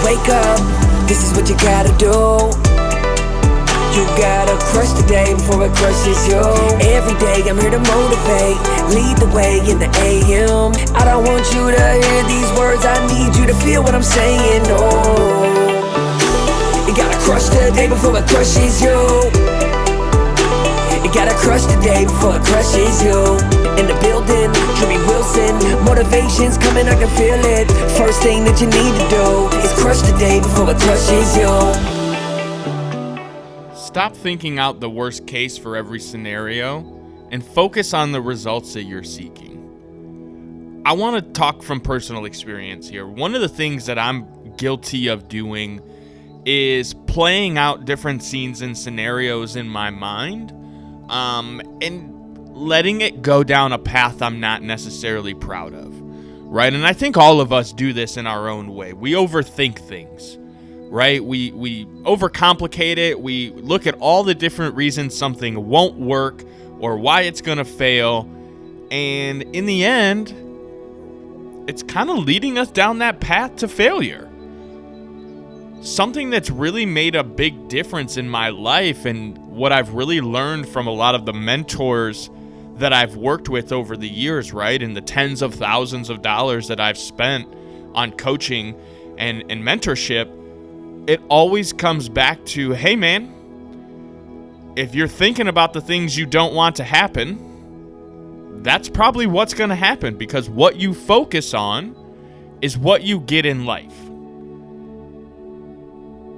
wake up, this is what you gotta do. You gotta crush the day before it crushes you. Every day I'm here to motivate, lead the way in the AM. I don't want you to hear these words, I need you to feel what I'm saying. Oh, you gotta crush the day before it crushes you. You gotta crush the day before it crushes you. In the building, Drewbie Wilson, motivation's coming, I can feel it. First thing that you need to do is crush the day before it crushes you. Stop thinking out the worst case for every scenario and focus on the results that you're seeking. I want to talk from personal experience here. One of the things that I'm guilty of doing is playing out different scenes and scenarios in my mind, and letting it go down a path I'm not necessarily proud of, right? And I think all of us do this in our own way. We overthink things, right? We overcomplicate it. We look at all the different reasons something won't work or why it's going to fail. And in the end, it's kind of leading us down that path to failure. Something that's really made a big difference in my life and what I've really learned from a lot of the mentors that I've worked with over the years, right? And the tens of thousands of dollars that I've spent on coaching and mentorship, it always comes back to, hey man, if you're thinking about the things you don't want to happen, that's probably what's going to happen, because what you focus on is what you get in life.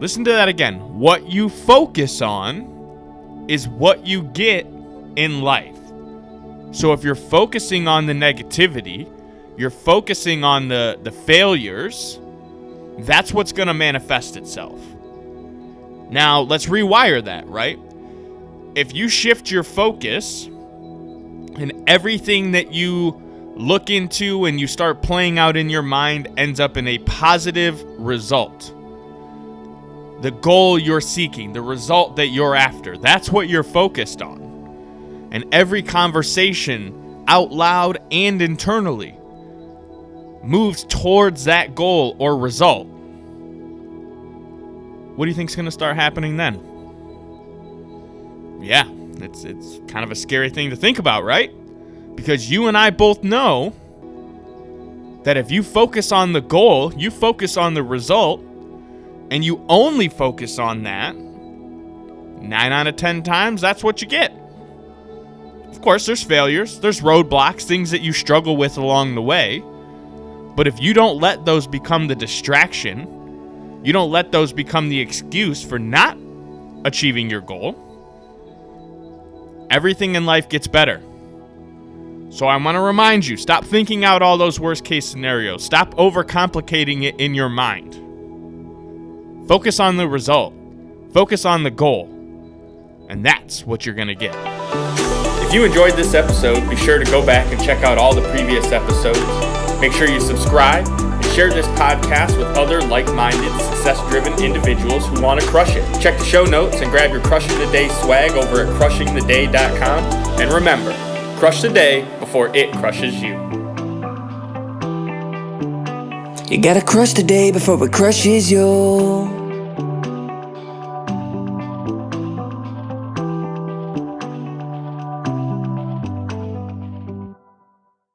Listen to that again. What you focus on is what you get in life. So if you're focusing on the negativity, you're focusing on the failures, that's what's going to manifest itself. Now, let's rewire that, right? If you shift your focus and everything that you look into and you start playing out in your mind ends up in a positive result, the goal you're seeking, the result that you're after, that's what you're focused on. And every conversation, out loud and internally, moves towards that goal or result. What do you think's going to start happening then? Yeah, it's kind of a scary thing to think about, right? Because you and I both know that if you focus on the goal, you focus on the result, and you only focus on that, 9 out of 10 times, that's what you get. Of course, there's failures, there's roadblocks, things that you struggle with along the way. But if you don't let those become the distraction, you don't let those become the excuse for not achieving your goal, everything in life gets better. So I want to remind you, stop thinking out all those worst case scenarios. Stop overcomplicating it in your mind. Focus on the result. Focus on the goal. And that's what you're going to get. If you enjoyed this episode, be sure to go back and check out all the previous episodes. Make sure you subscribe and share this podcast with other like-minded, success-driven individuals who want to crush it. Check the show notes and grab your Crushing the Day swag over at crushingtheday.com. And remember, crush the day before it crushes you. You gotta crush the day before it crushes you.